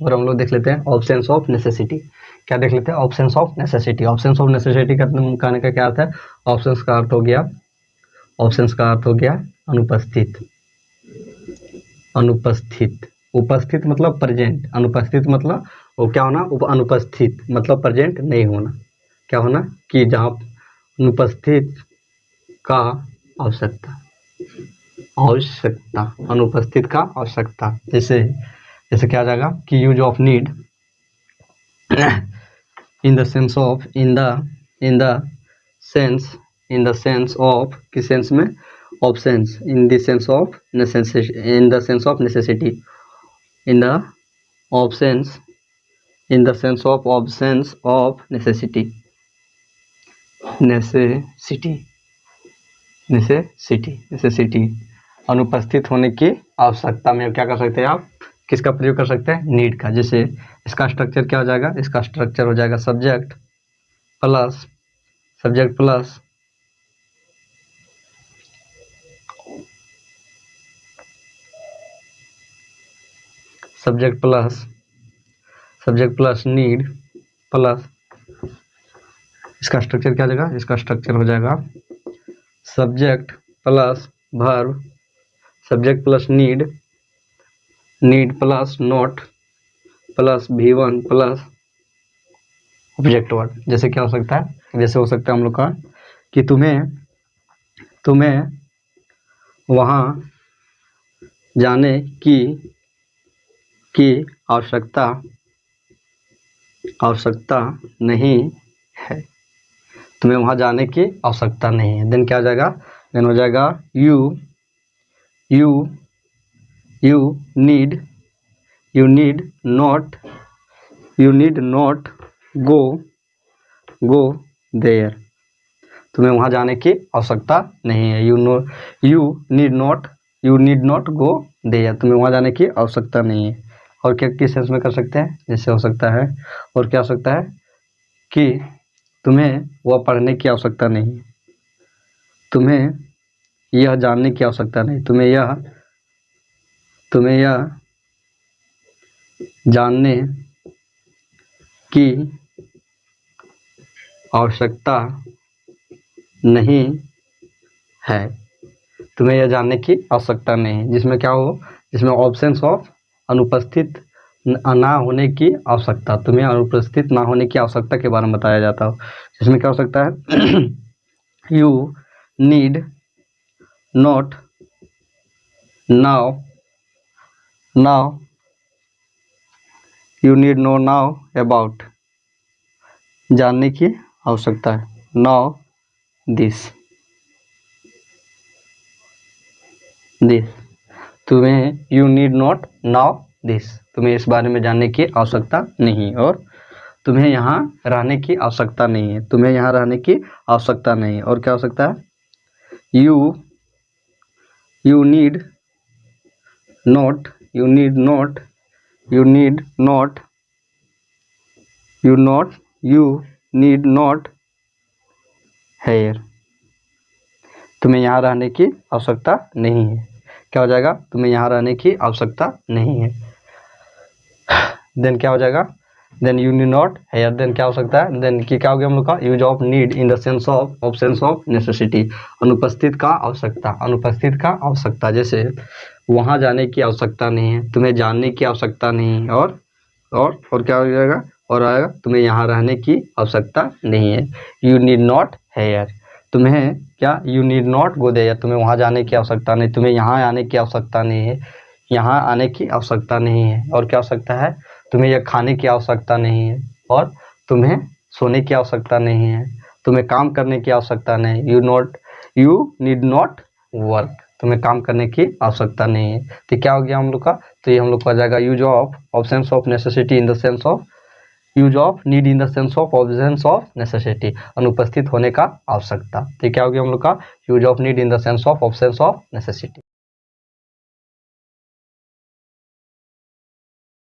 और हम लोग देख लेते हैं ऑब्सेंस ऑफ नेसेसिटी। क्या देख लेते हैं? Absence of necessity. Absence of necessity का कहने का क्या अर्थ है? ऑब्सेंस का अर्थ हो गया, ऑब्सेंस का अर्थ हो गया अनुपस्थित। अनुपस्थित, उपस्थित मतलब प्रेजेंट, अनुपस्थित मतलब वो क्या होना? अनुपस्थित मतलब प्रेजेंट नहीं होना। क्या होना? कि जहाँ अनुपस्थित का आवश्यकता, आवश्यकता, अनुपस्थित का आवश्यकता। जैसे जैसे क्या आ जाएगा कि use of need in the sense of, in the sense of, किस सेंस में? Absence, in the sense of necessity, in the sense of necessity, in the absence, in the sense of absence of necessity, necessity, necessity, necessity, अनुपस्थित होने की आवश्यकता में क्या कर सकते हैं आप? किसका प्रयोग कर सकते हैं? नीड का। जैसे इसका स्ट्रक्चर क्या हो जाएगा? इसका स्ट्रक्चर हो जाएगा subject plus, subject plus subject plus, subject plus need plus, इसका स्ट्रक्चर क्या हो जाएगा? इसका स्ट्रक्चर हो जाएगा subject plus verb, subject plus need, need plus not plus V1 plus object word. जैसे क्या हो सकता है? जैसे हो सकता है हम लोग का कि तुम्हें वहाँ जाने की आवश्यकता नहीं है, तुम्हें वहाँ जाने की आवश्यकता नहीं है। देन क्या हो जाएगा? देन हो जाएगा you need not go there, तुम्हें वहाँ जाने की आवश्यकता नहीं है। you need not go there, तुम्हें वहाँ जाने की आवश्यकता नहीं है। और क्या किस सेंस में कर सकते हैं? जैसे हो सकता है, और क्या हो सकता है कि तुम्हें वह पढ़ने की आवश्यकता नहीं, तुम्हें यह जानने की आवश्यकता नहीं, तुम्हें यह जानने की आवश्यकता नहीं है, तुम्हें यह जानने की आवश्यकता नहीं। जिसमें क्या हो? जिसमें ऑब्सेंस ऑफ, अनुपस्थित ना होने की आवश्यकता, तुम्हें अनुपस्थित ना होने की आवश्यकता के बारे में बताया जाता हो। जिसमें क्या हो सकता है? You need not know you need no know about, जानने की आवश्यकता है, नाउ दिस, तुम्हें you need not know this, तुम्हें इस बारे में जानने की आवश्यकता नहीं, और तुम्हें यहाँ रहने की आवश्यकता नहीं है, तुम्हें यहाँ रहने की आवश्यकता नहीं। और क्या हो सकता है? यू नीड नॉट हेयर, तुम्हें यहाँ रहने की आवश्यकता नहीं है। क्या हो जाएगा? तुम्हें यहाँ रहने की आवश्यकता नहीं है। देन क्या हो जाएगा? Then you need not here. Then क्या हो सकता है? देन की क्या हो गया हम लोग का? Use of need in the sense of absence of necessity, अनुपस्थित का आवश्यकता, अनुपस्थित का आवश्यकता। जैसे वहाँ जाने की आवश्यकता नहीं है, तुम्हें जानने की आवश्यकता नहीं है, और क्या हो जाएगा? और आएगा तुम्हें यहाँ रहने की आवश्यकता नहीं है। यू नीड नॉट हेयर, तुम्हें क्या? You need not go there, तुम्हें वहाँ जाने की आवश्यकता नहीं, तुम्हें यहाँ आने की आवश्यकता नहीं है, यहाँ आने की आवश्यकता नहीं है। और क्या हो सकता है? तुम्हें यह खाने की आवश्यकता नहीं है, और तुम्हें सोने की आवश्यकता नहीं है, तुम्हें काम करने की आवश्यकता नहीं, यू नीड नॉट वर्क, तुम्हें काम करने की आवश्यकता नहीं है। तो क्या हो गया हम लोग का? तो ये हम लोग का जाएगा use of absence of necessity in the sense of, use of need in the sense of absence of necessity, अनुपस्थित होने का आवश्यकता। तो क्या हो गया हम लोग का? Use of need in the sense of absence of necessity.